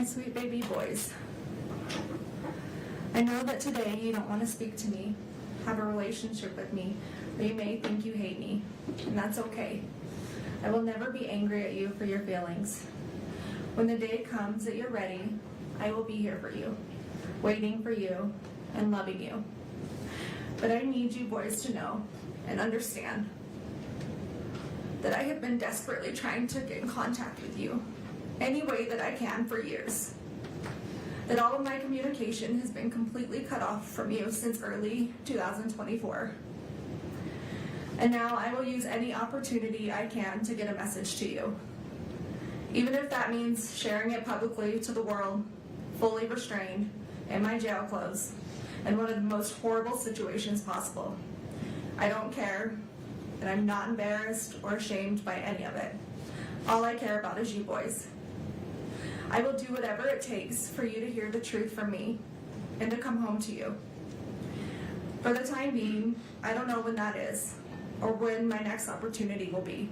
My sweet baby boys. I know that today you don't want to speak to me, have a relationship with me, or you may think you hate me, and that's okay. I will never be angry at you for your feelings. When the day comes that you're ready, I will be here for you, waiting for you, and loving you. But I need you boys to know and understand that I have been desperately trying to get in contact with you any way that I can for years. That all of my communication has been completely cut off from you since early 2024. And now I will use any opportunity I can to get a message to you. Even if that means sharing it publicly to the world, fully restrained, in my jail clothes, in one of the most horrible situations possible. I don't care, and I'm not embarrassed or ashamed by any of it. All I care about is you boys. I will do whatever it takes for you to hear the truth from me and to come home to you. For the time being, I don't know when that is or when my next opportunity will be.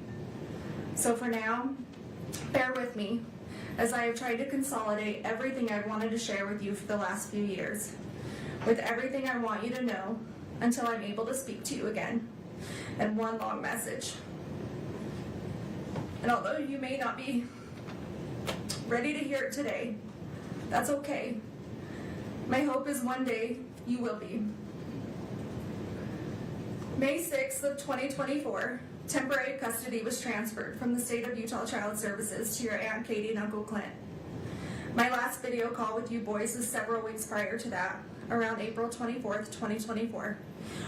So for now, bear with me as I have tried to consolidate everything I've wanted to share with you for the last few years, with everything I want you to know until I'm able to speak to you again, and one long message. And although you may not be ready to hear it today, that's okay. My hope is one day you will be. May 6th of 2024, temporary custody was transferred from the state of Utah Child Services to your Aunt Katie and Uncle Clint. My last video call with you boys was several weeks prior to that, around April 24th, 2024,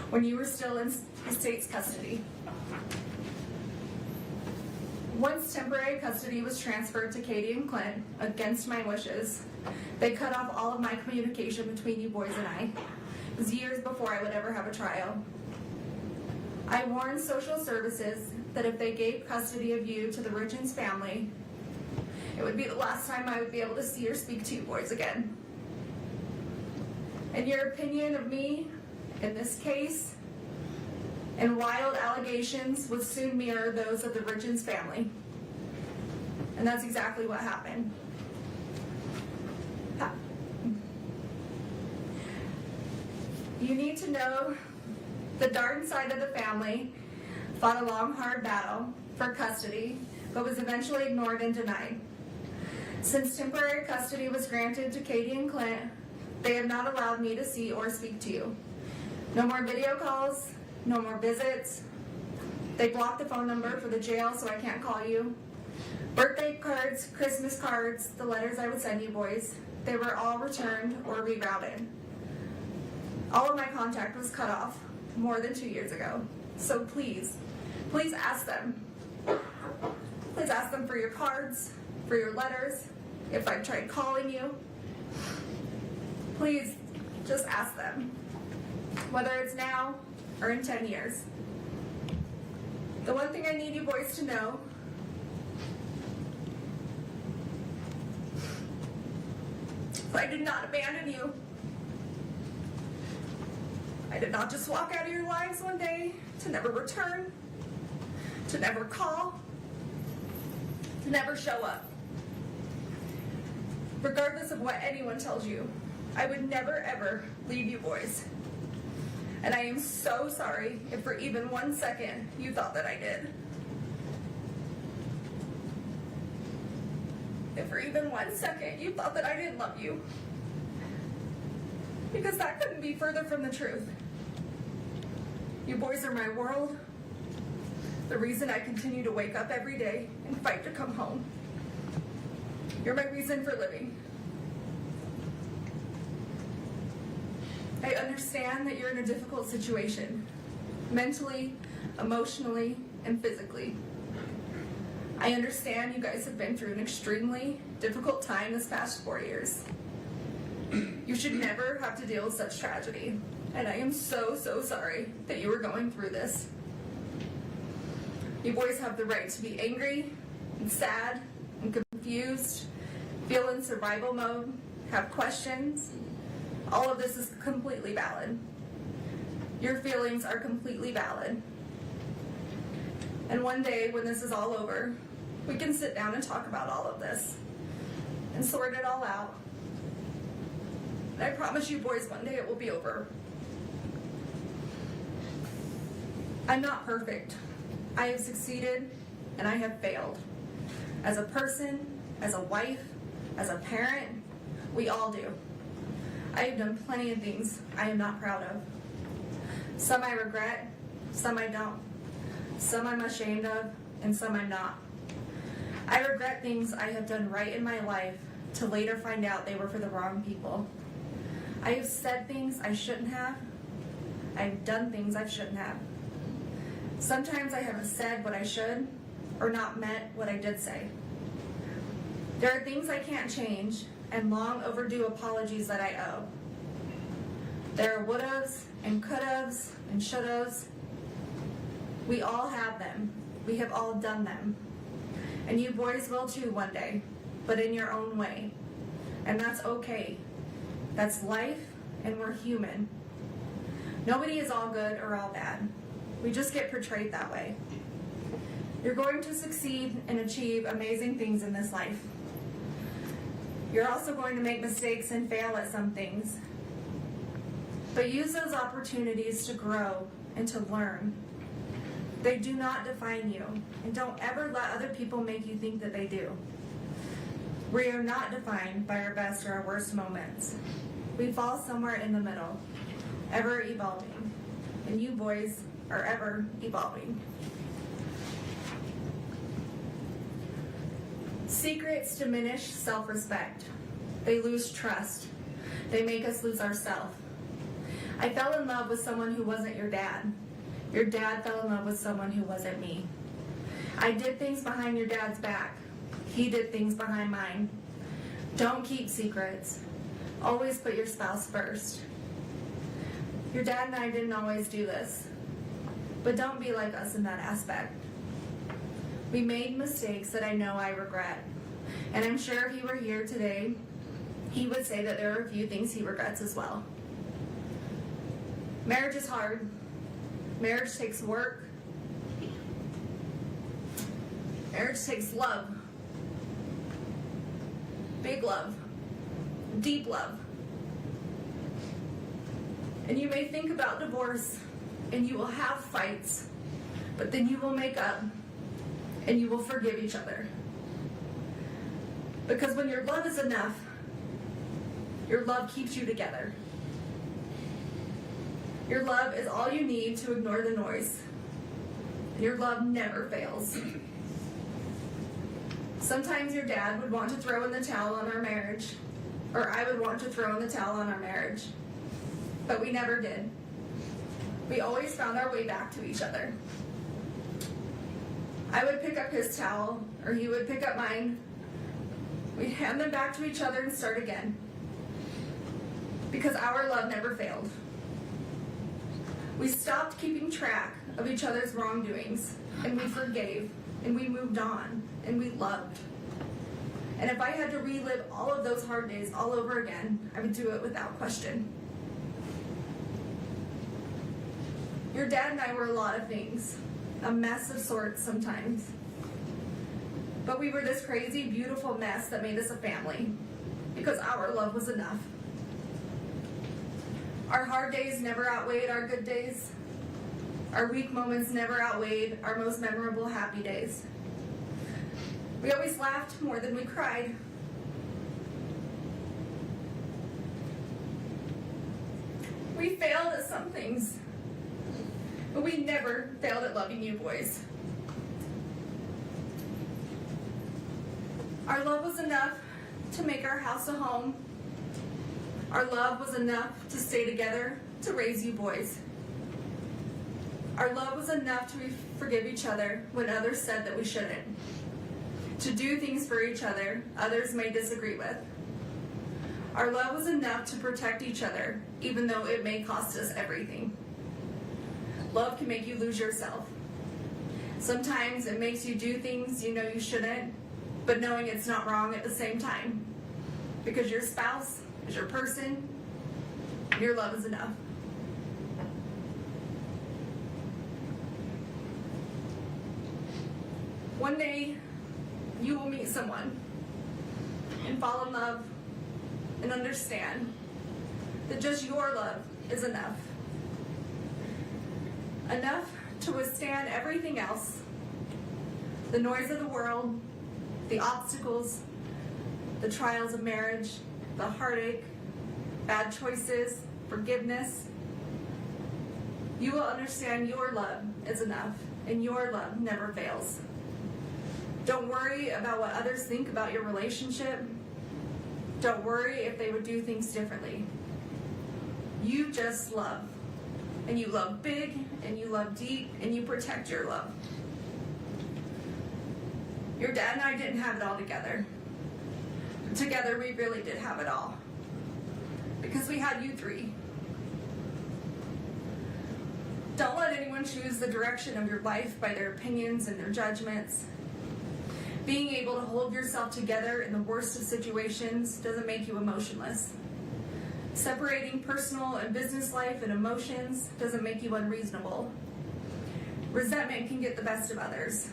when you were still in the state's custody. Once temporary custody was transferred to Katie and Clint, against my wishes, they cut off all of my communication between you boys and I. It was years before I would ever have a trial. I warned social services that if they gave custody of you to the Richins family, it would be the last time I would be able to see or speak to you boys again. And your opinion of me in this case and wild allegations would soon mirror those of the Richins family. And that's exactly what happened. You need to know the Darden side of the family fought a long, hard battle for custody, but was eventually ignored and denied. Since temporary custody was granted to Katie and Clint, they have not allowed me to see or speak to you. No more video calls, no more visits. They blocked the phone number for the jail so I can't call you. Birthday cards, Christmas cards, the letters I would send you boys, they were all returned or rerouted. All of my contact was cut off more than 2 years ago. So please ask them. Please ask them for your cards, for your letters, if I've tried calling you. Please just ask them, whether it's now or in 10 years. The one thing I need you boys to know is I did not abandon you. I did not just walk out of your lives one day to never return, to never call, to never show up. Regardless of what anyone tells you, I would never ever leave you boys. And I am so sorry if for even 1 second you thought that I did. If for even 1 second you thought that I didn't love you. Because that couldn't be further from the truth. You boys are my world, the reason I continue to wake up every day and fight to come home. You're my reason for living. I understand that you're in a difficult situation, mentally, emotionally, and physically. I understand you guys have been through an extremely difficult time this past 4 years. You should never have to deal with such tragedy, and I am so sorry that you were going through this. You boys have the right to be angry and sad and confused, feel in survival mode, have questions. All of this is completely valid. Your feelings are completely valid. And one day when this is all over, we can sit down and talk about all of this. and sort it all out. And I promise you boys, one day it will be over. I'm not perfect. I have succeeded and I have failed. As a person, as a wife, as a parent, we all do. I have done plenty of things I am not proud of. Some I regret, some I don't. Some I'm ashamed of, and some I'm not. I regret things I have done right in my life to later find out they were for the wrong people. I have said things I shouldn't have. I have done things I shouldn't have. Sometimes I haven't said what I should, or not meant what I did say. There are things I can't change, and long overdue apologies that I owe. There are would-haves, and could-haves, and should-haves. We all have them. We have all done them. And you boys will too one day, but in your own way. And that's okay. That's life, and we're human. Nobody is all good or all bad. We just get portrayed that way. You're going to succeed and achieve amazing things in this life. You're also going to make mistakes and fail at some things. But use those opportunities to grow and to learn. They do not define you, and don't ever let other people make you think that they do. We are not defined by our best or our worst moments. We fall somewhere in the middle, ever evolving, and you boys are ever evolving. Secrets diminish self-respect. They lose trust. They make us lose ourselves. I fell in love with someone who wasn't your dad. Your dad fell in love with someone who wasn't me. I did things behind your dad's back. He did things behind mine. Don't keep secrets. Always put your spouse first. Your dad and I didn't always do this, but don't be like us in that aspect. We made mistakes that I know I regret, and I'm sure if he were here today, he would say that there are a few things he regrets as well. Marriage is hard. Marriage takes work. Marriage takes love. Big love. Deep love. And you may think about divorce, and you will have fights, but then you will make up, and you will forgive each other. Because when your love is enough, your love keeps you together. Your love is all you need to ignore the noise. Your love never fails. Sometimes your dad would want to throw in the towel on our marriage, or I would want to throw in the towel on our marriage. But we never did. We always found our way back to each other. I would pick up his towel, or he would pick up mine. We'd hand them back to each other and start again. Because our love never failed. We stopped keeping track of each other's wrongdoings, and we forgave, and we moved on, and we loved. And if I had to relive all of those hard days all over again, I would do it without question. Your dad and I were a lot of things, a mess of sorts sometimes. But we were this crazy, beautiful mess that made us a family, because our love was enough. Our hard days never outweighed our good days. Our weak moments never outweighed our most memorable happy days. We always laughed more than we cried. We failed at some things, but we never failed at loving you boys. Our love was enough to make our house a home. Our love was enough to stay together, to raise you boys. Our love was enough to forgive each other when others said that we shouldn't. To do things for each other others may disagree with. Our love was enough to protect each other, even though it may cost us everything. Love can make you lose yourself. Sometimes it makes you do things you know you shouldn't, but knowing it's not wrong at the same time. Because your spouse is your person, your love is enough. One day, you will meet someone, and fall in love and understand that just your love is enough. Enough to withstand everything else, the noise of the world, the obstacles, the trials of marriage, the heartache, bad choices, forgiveness. You will understand your love is enough, and your love never fails. Don't worry about what others think about your relationship. Don't worry if they would do things differently. You just love. And you love big, and you love deep, and you protect your love. Your dad and I didn't have it all together. Together, we really did have it all. Because we had you three. Don't let anyone choose the direction of your life by their opinions and their judgments. Being able to hold yourself together in the worst of situations doesn't make you emotionless. Separating personal and business life and emotions doesn't make you unreasonable. Resentment can get the best of others.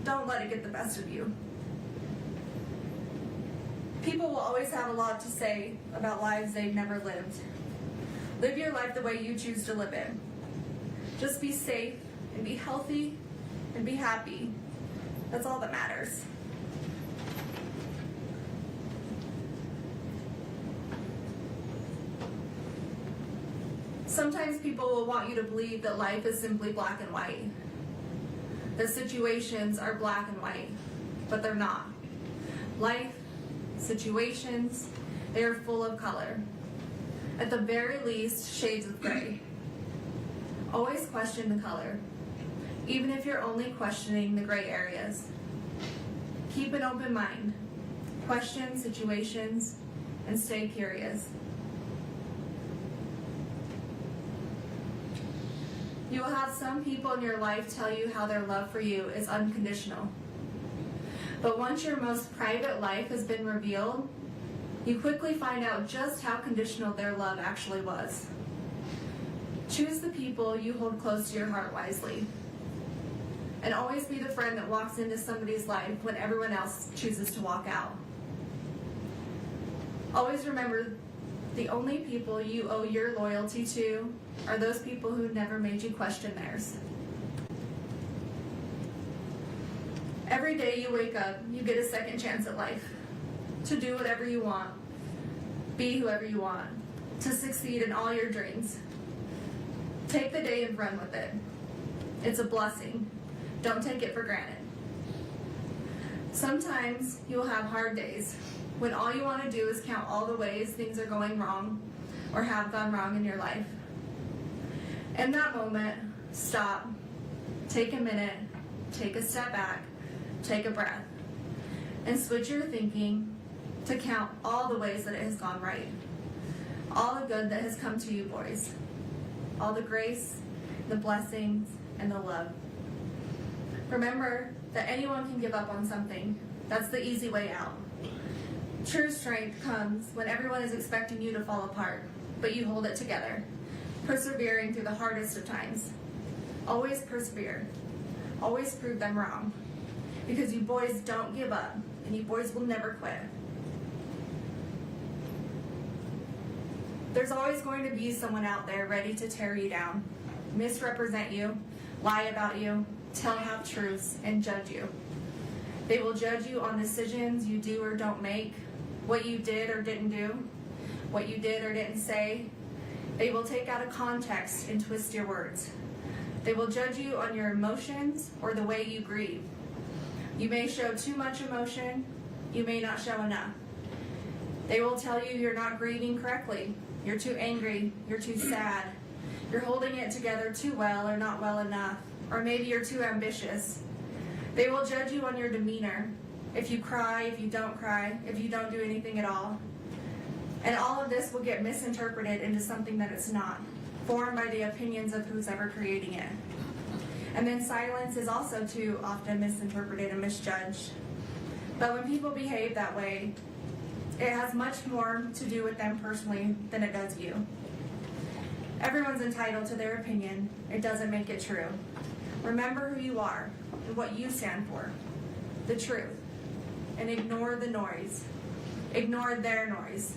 Don't let it get the best of you. People will always have a lot to say about lives they've never lived. Live your life the way you choose to live it. Just be safe and be healthy and be happy. That's all that matters. Sometimes people will want you to believe that life is simply black and white. That situations are black and white, but they're not. Life, situations, they are full of color. At the very least, shades of gray. Always question the color, even if you're only questioning the gray areas. Keep an open mind. Question situations and stay curious. You will have some people in your life tell you how their love for you is unconditional. But once your most private life has been revealed, you quickly find out just how conditional their love actually was. Choose the people you hold close to your heart wisely. And always be the friend that walks into somebody's life when everyone else chooses to walk out. Always remember, the only people you owe your loyalty to are those people who never made you question theirs. Every day you wake up, you get a second chance at life. To do whatever you want. Be whoever you want. To succeed in all your dreams. Take the day and run with it. It's a blessing. Don't take it for granted. Sometimes you'll have hard days when all you want to do is count all the ways things are going wrong or have gone wrong in your life. In that moment, stop, take a minute, take a step back, take a breath, and switch your thinking to count all the ways that it has gone right. All the good that has come to you, boys. All the grace, the blessings, and the love. Remember that anyone can give up on something. That's the easy way out. True strength comes when everyone is expecting you to fall apart, but you hold it together, persevering through the hardest of times. Always persevere. Always prove them wrong. Because you boys don't give up, and you boys will never quit. There's always going to be someone out there ready to tear you down, misrepresent you, lie about you, tell half-truths, and judge you. They will judge you on decisions you do or don't make, what you did or didn't do, what you did or didn't say. They will take out of context and twist your words. They will judge you on your emotions or the way you grieve. You may show too much emotion, you may not show enough. They will tell you you're not grieving correctly, you're too angry, you're too sad, you're holding it together too well or not well enough, or maybe you're too ambitious. They will judge you on your demeanor, if you cry, if you don't cry, if you don't do anything at all. And all of this will get misinterpreted into something that it's not, formed by the opinions of who's ever creating it. And then silence is also too often misinterpreted and misjudged. But when people behave that way, it has much more to do with them personally than it does you. Everyone's entitled to their opinion. It doesn't make it true. Remember who you are and what you stand for, the truth, and ignore the noise. Ignore their noise.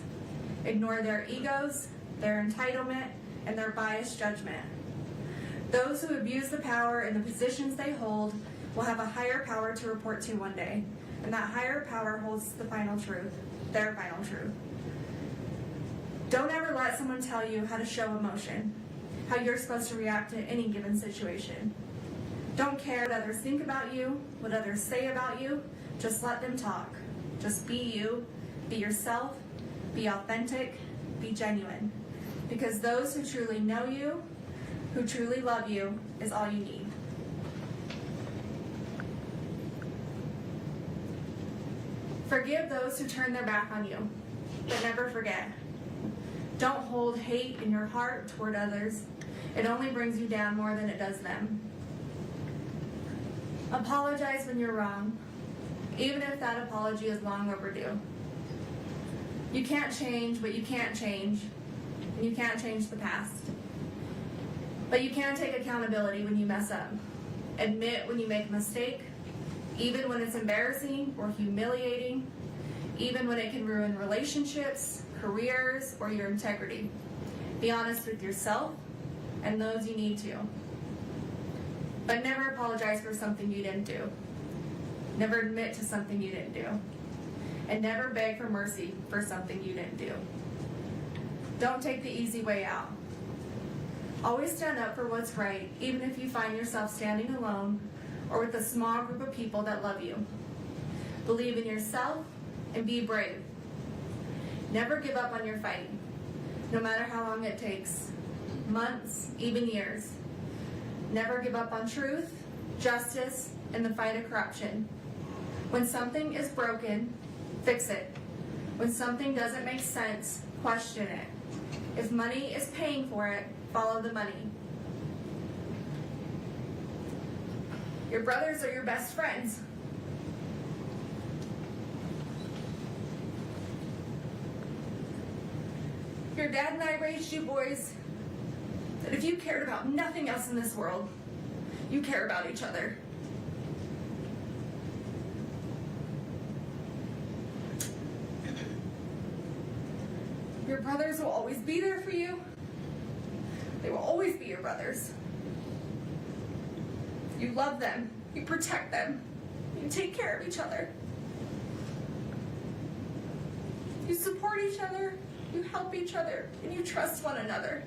Ignore their egos, their entitlement, and their biased judgment. Those who abuse the power and the positions they hold will have a higher power to report to one day, and that higher power holds the final truth, their final truth. Don't ever let someone tell you how to show emotion, how you're supposed to react to any given situation. Don't care what others think about you, what others say about you. Just let them talk. Just be you, be yourself, be authentic, be genuine. Because those who truly know you, who truly love you, is all you need. Forgive those who turn their back on you, but never forget. Don't hold hate in your heart toward others. It only brings you down more than it does them. Apologize when you're wrong, even if that apology is long overdue. You can't change what you can't change, and you can't change the past. But you can take accountability when you mess up. Admit when you make a mistake, even when it's embarrassing or humiliating, even when it can ruin relationships, careers, or your integrity. Be honest with yourself and those you need to. But never apologize for something you didn't do. Never admit to something you didn't do. And never beg for mercy for something you didn't do. Don't take the easy way out. Always stand up for what's right, even if you find yourself standing alone or with a small group of people that love you. Believe in yourself and be brave. Never give up on your fight, no matter how long it takes, months, even years. Never give up on truth, justice, and the fight of corruption. When something is broken, fix it. When something doesn't make sense, question it. If money is paying for it, follow the money. Your brothers are your best friends. Your dad and I raised you boys that if you cared about nothing else in this world, you care about each other. Your brothers will always be there for you. They will always be your brothers. You love them. You protect them. You take care of each other. You support each other. You help each other. And you trust one another.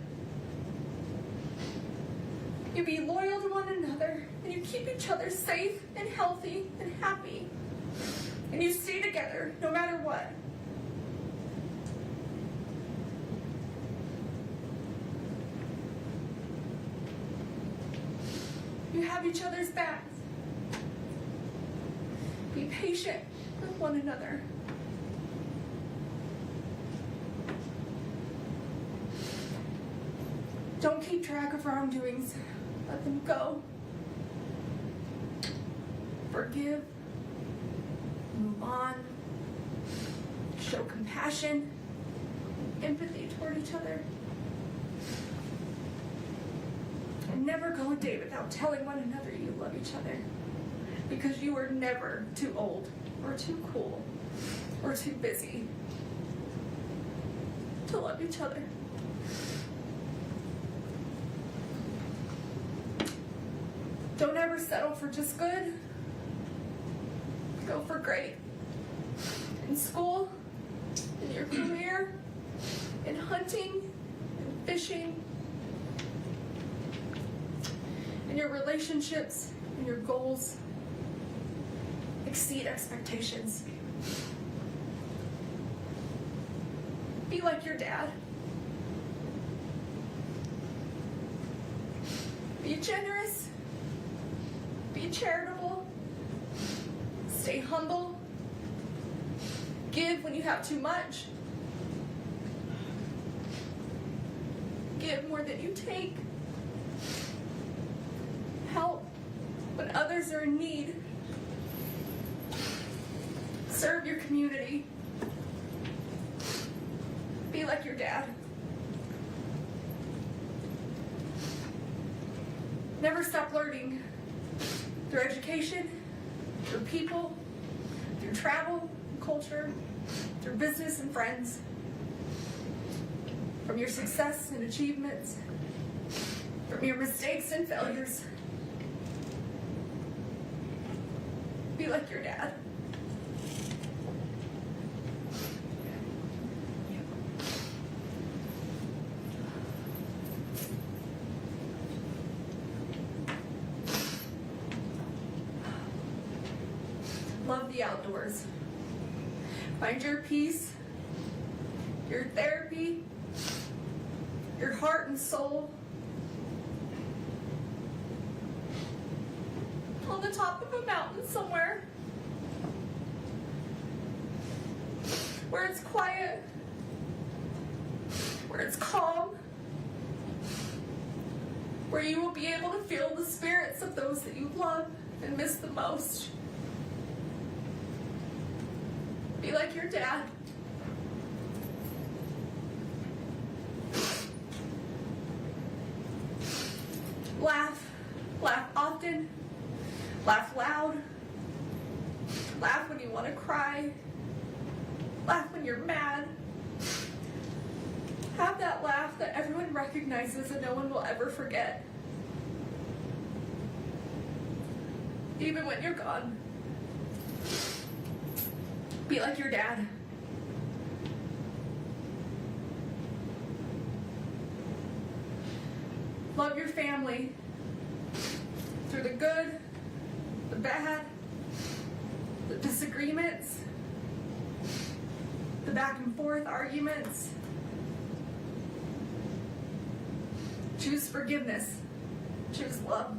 You be loyal to one another. And you keep each other safe and healthy and happy. And you stay together no matter what. You have each other's backs. Be patient with one another. Don't keep track of wrongdoings. Let them go. Forgive. Move on. Show compassion, empathy toward each other. And never go a day without telling one another you love each other. Because you are never too old, or too cool, or too busy to love each other. Don't ever settle for just good. Go for great. In school, in your career, in hunting, in fishing, in your relationships, in your goals. Exceed expectations. Be like your dad. Be generous. Be charitable. Stay humble. Give when you have too much. Give more than you take. Help when others are in need. Serve your community. Be like your dad. Never stop learning. Through education, through people, through travel, culture, through business and friends, from your success and achievements, from your mistakes and failures. Be like your dad. Love the outdoors. Find your peace, your therapy, your heart and soul on the top of a mountain somewhere where it's quiet, where it's calm, where you will be able to feel the spirits of those that you love and miss the most. Be like your dad. Laugh. Laugh often. Laugh loud. Laugh when you want to cry. Laugh when you're mad. Have that laugh that everyone recognizes and no one will ever forget. Even when you're gone. Be like your dad. Love your family through the good, the bad, the disagreements, the back and forth arguments. Choose forgiveness. Choose love.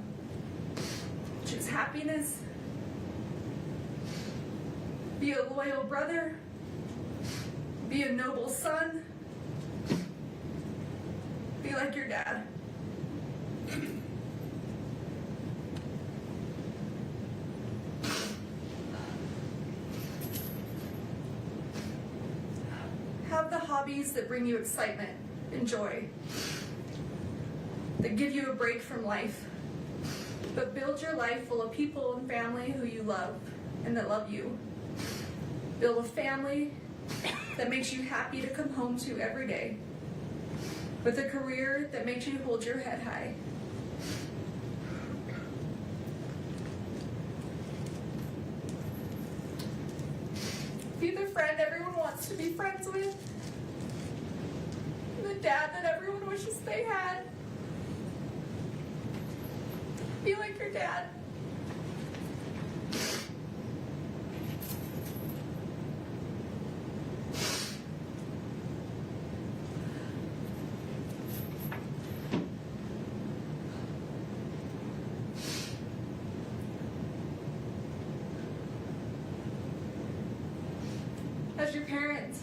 Choose happiness. Be a loyal brother. Be a noble son. Be like your dad. Have the hobbies that bring you excitement and joy, that give you a break from life, but build your life full of people and family who you love and that love you. Build a family that makes you happy to come home to every day, with a career that makes you hold your head high. Be the friend everyone wants to be friends with. The dad that everyone wishes they had. Be like your dad. As your parents,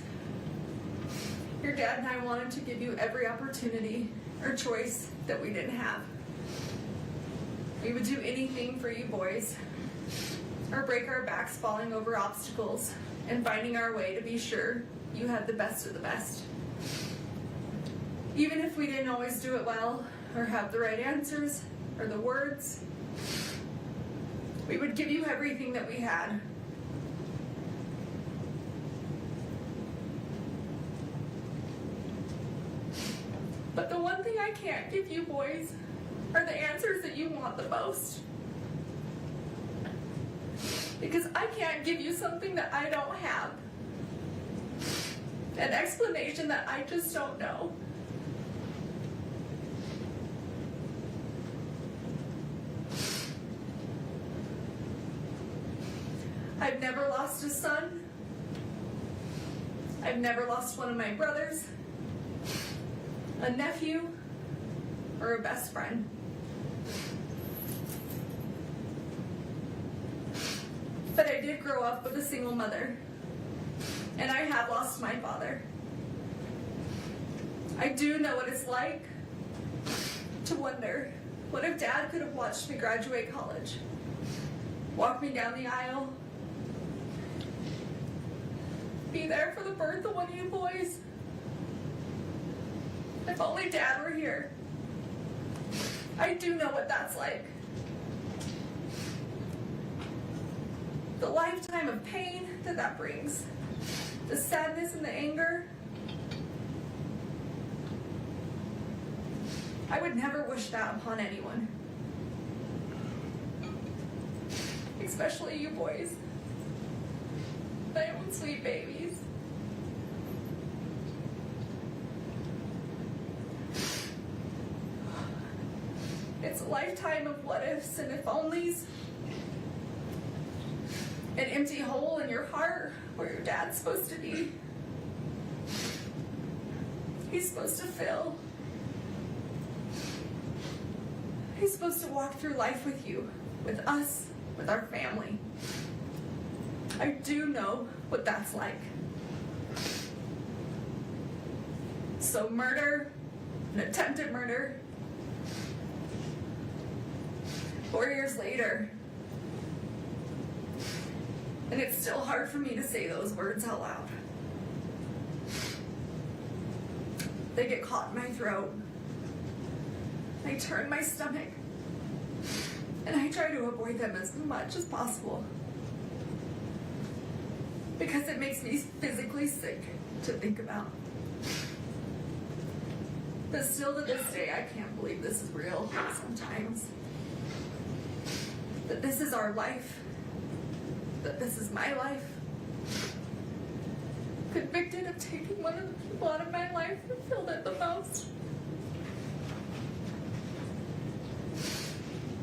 your dad and I wanted to give you every opportunity or choice that we didn't have. We would do anything for you boys, or break our backs falling over obstacles and finding our way to be sure you had the best of the best. Even if we didn't always do it well, or have the right answers, or the words, we would give you everything that we had. But the one thing I can't give you boys are the answers that you want the most. Because I can't give you something that I don't have. An explanation that I just don't know. I've never lost a son. I've never lost one of my brothers, a nephew, or a best friend. But I did grow up with a single mother, and I have lost my father. I do know what it's like to wonder, what if Dad could have watched me graduate college, walk me down the aisle, be there for the birth of one of you boys? If only Dad were here. I do know what that's like. The lifetime of pain that brings, the sadness and the anger. I would never wish that upon anyone, especially you boys, my own sweet babies. It's a lifetime of what ifs and if onlys. An empty hole in your heart where your dad's supposed to be. He's supposed to fill. He's supposed to walk through life with you, with us, with our family. I do know what that's like. So murder, an attempted murder, 4 years later, and it's still hard for me to say those words out loud. They get caught in my throat. I turn my stomach, and I try to avoid them as much as possible because it makes me physically sick to think about. But still to this day, I can't believe this is real sometimes. That this is our life. That this is my life. Convicted of taking one of the people out of my life who filled it the most.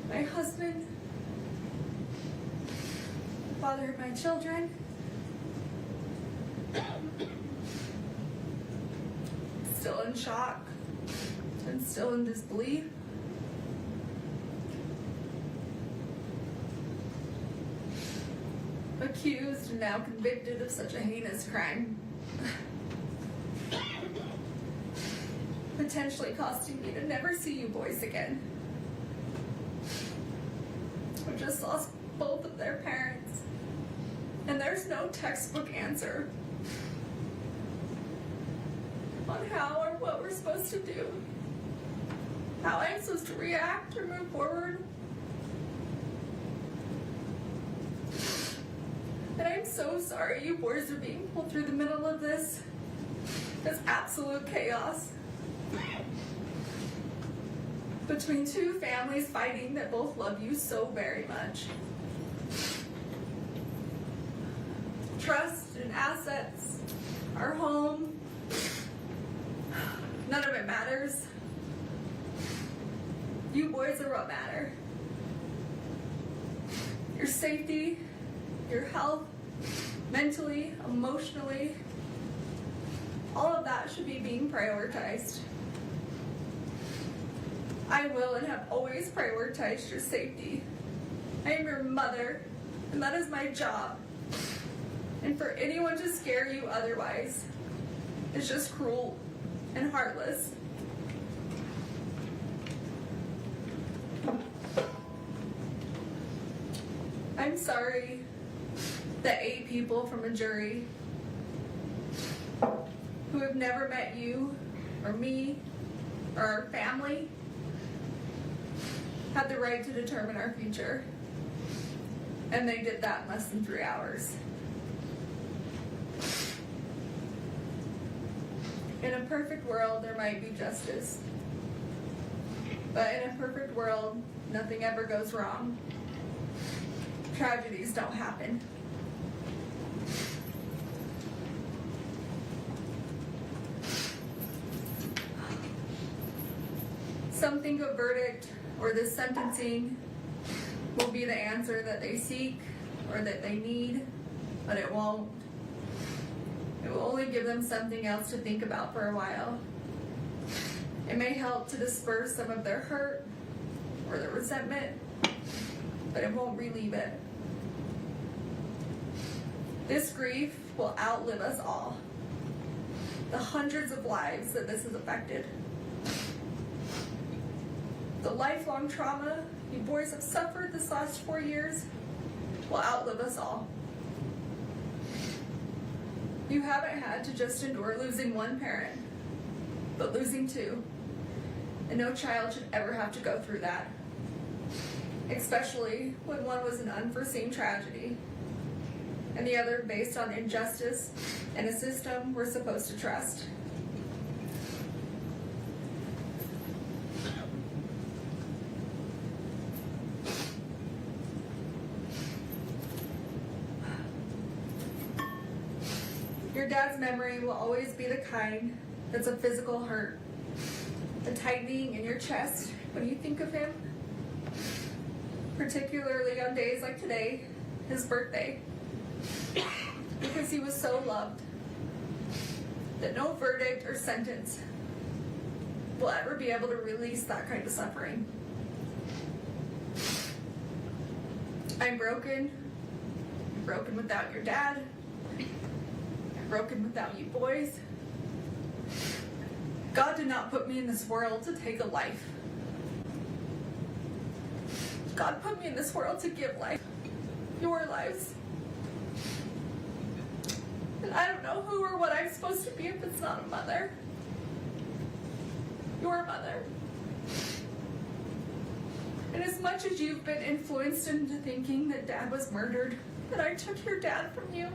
My husband, the father of my children, still in shock and still in disbelief. Accused and now convicted of such a heinous crime. Potentially costing me to never see you boys again. I just lost both of their parents. And there's no textbook answer on how or what we're supposed to do. How I'm supposed to react or move forward. And I'm so sorry you boys are being pulled through the middle of this. This absolute chaos. Between two families fighting that both love you so very much. Trust and assets, our home, none of it matters. You boys are what matter. Your safety, your health, mentally, emotionally, all of that should be being prioritized. I will and have always prioritized your safety. I am your mother, and that is my job. And for anyone to scare you otherwise is just cruel and heartless. I'm sorry that 8 people from a jury who have never met you or me or our family had the right to determine our future. And they did that in less than 3 hours. In a perfect world, there might be justice. But in a perfect world, nothing ever goes wrong. Tragedies don't happen. Some think a verdict or this sentencing will be the answer that they seek or that they need, but it won't. It will only give them something else to think about for a while. It may help to disperse some of their hurt or their resentment, but it won't relieve it. This grief will outlive us all. The hundreds of lives that this has affected. The lifelong trauma you boys have suffered this last 4 years will outlive us all. You haven't had to just endure losing one parent, but losing 2. And no child should ever have to go through that, especially when one was an unforeseen tragedy. and the other based on injustice and a system we're supposed to trust. Your dad's memory will always be the kind that's a physical hurt, a tightening in your chest when you think of him, particularly on days like today, his birthday, because he was so loved that no verdict or sentence will ever be able to release that kind of suffering. I'm broken without your dad, I'm broken without you boys. God did not put me in this world to take a life. God put me in this world to give life, your lives. And I don't know who or what I'm supposed to be if it's not a mother. Your mother. And as much as you've been influenced into thinking that Dad was murdered, that I took your dad from you,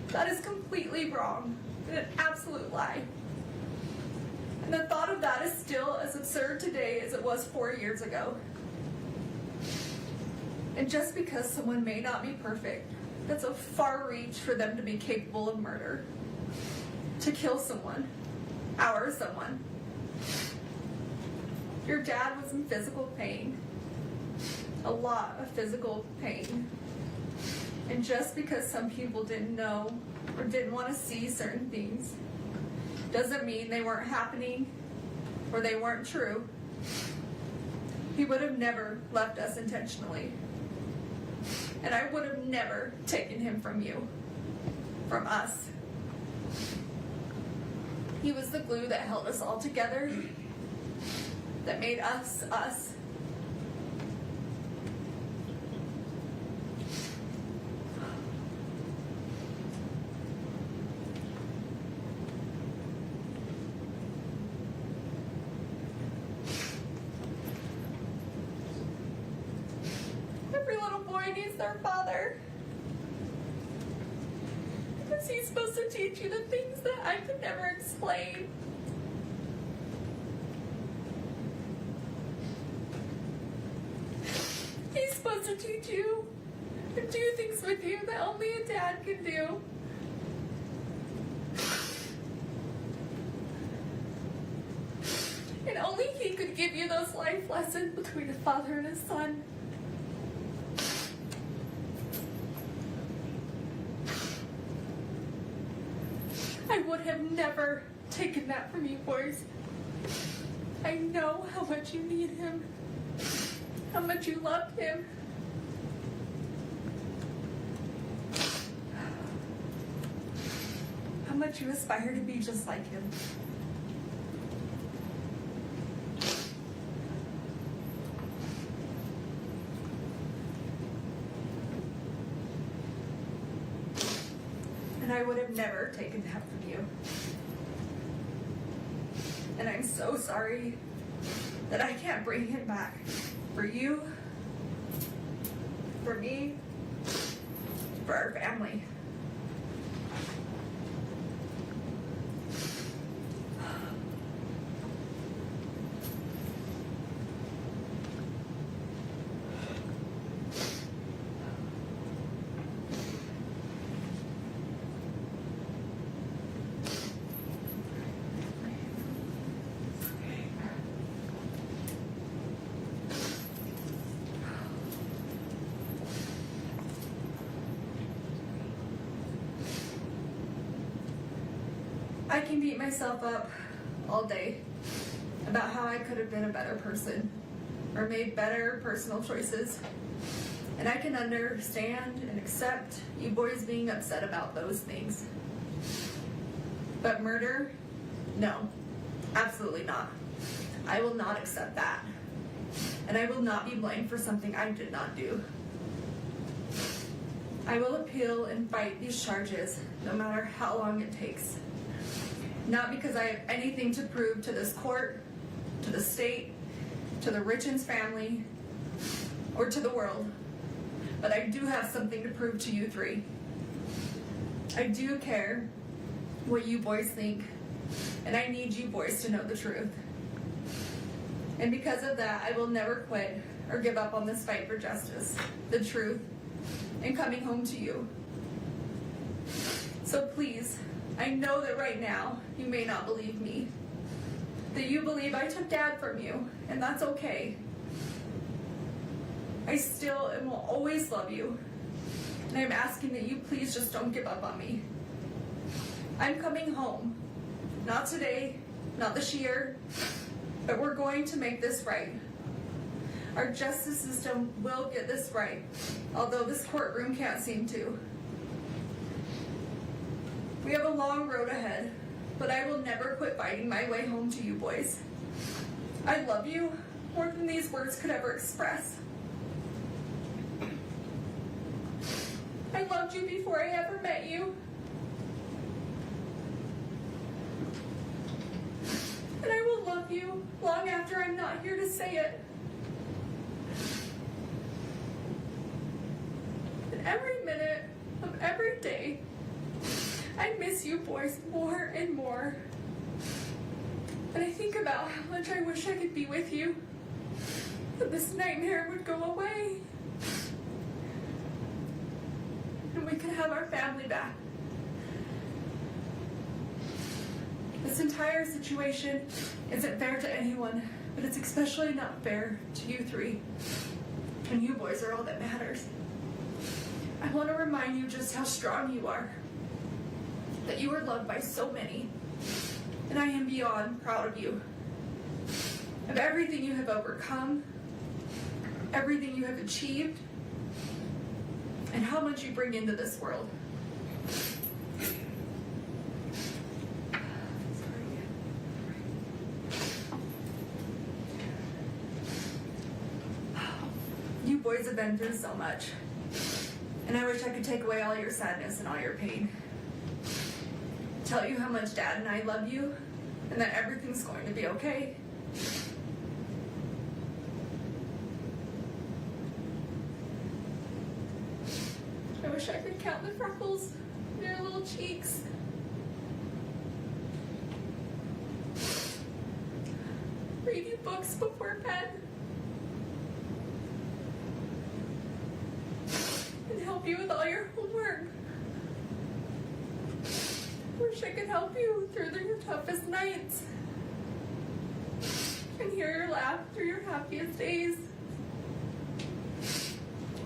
that is completely wrong and an absolute lie. And the thought of that is still as absurd today as it was 4 years ago. And just because someone may not be perfect, that's a far reach for them to be capable of murder. To kill someone, our someone. Your dad was in physical pain. A lot of physical pain. And just because some people didn't know or didn't want to see certain things, doesn't mean they weren't happening or they weren't true. He would have never left us intentionally. And I would have never taken him from you, from us. He was the glue that held us all together, that made us, us. Every little boy needs their father. Because he's supposed to teach you the things that I could never explain. He's supposed to teach you and do things with you that only a dad can do. And only he could give you those life lessons between a father and a son. I would have never taken that from you boys. I know how much you need him, how much you loved him. How much you aspire to be just like him. And I would have never taken that from you. And I'm so sorry that I can't bring him back. For you, for me, for our family. I can beat myself up all day about how I could have been a better person or made better personal choices. And I can understand and accept you boys being upset about those things. But murder? No, absolutely not. I will not accept that. And I will not be blamed for something I did not do. I will appeal and fight these charges no matter how long it takes. Not because I have anything to prove to this court, to the state, to the Richins family, or to the world, but I do have something to prove to you three. I do care what you boys think, and I need you boys to know the truth. And because of that, I will never quit or give up on this fight for justice, the truth, and coming home to you. So please, I know that right now you may not believe me, that you believe I took Dad from you, and that's okay. I still and will always love you, and I'm asking that you please just don't give up on me. I'm coming home. Not today, not this year, but we're going to make this right. Our justice system will get this right, although this courtroom can't seem to. We have a long road ahead, but I will never quit fighting my way home to you boys. I love you more than these words could ever express. I loved you before I ever met you. And I will love you long after I'm not here to say it. And every minute of every day, I miss you boys more and more. And I think about how much I wish I could be with you, that this nightmare would go away, and we could have our family back. This entire situation isn't fair to anyone, but it's especially not fair to you three. And you boys are all that matters. I want to remind you just how strong you are, that you are loved by so many, and I am beyond proud of you, of everything you have overcome, everything you have achieved, and how much you bring into this world. You boys have been through so much, and I wish I could take away all your sadness and all your pain. Tell you how much Dad and I love you, and that everything's going to be okay. I wish I could count the freckles in your little cheeks. Read you books before bed. And help you with all your homework. I wish I could help you through your toughest nights and hear your laugh through your happiest days.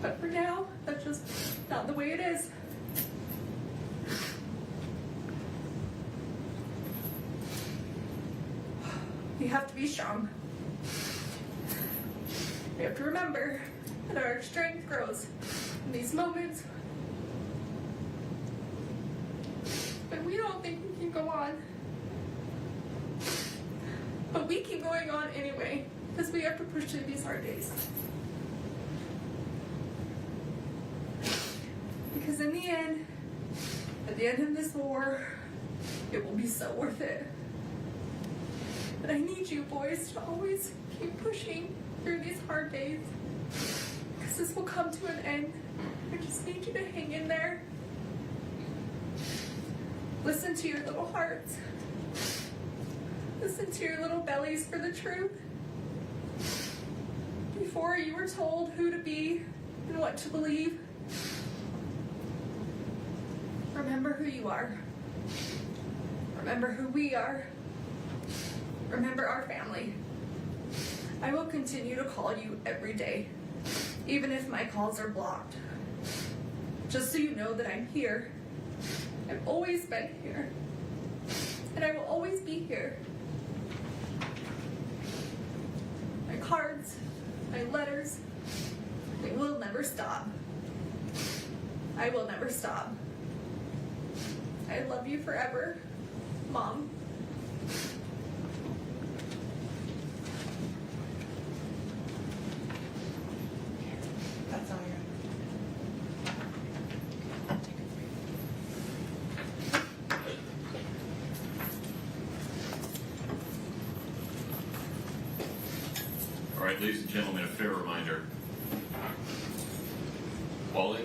But for now, that's just not the way it is. We have to be strong. We have to remember that our strength grows in these moments when we don't think we can go on. But we keep going on anyway, because we have to push through these hard days. Because in the end, at the end of this war, it will be so worth it. But I need you boys to always keep pushing through these hard days, because this will come to an end. I just need you to hang in there. Listen to your little hearts. Listen to your little bellies for the truth. Before you were told who to be and what to believe, remember who you are. Remember who we are. Remember our family. I will continue to call you every day, even if my calls are blocked. Just so you know that I'm here. I've always been here. And I will always be here. My cards, my letters, they will never stop. I will never stop. I love you forever, Mom. That's all you're. All right, ladies and gentlemen, a fair reminder. quality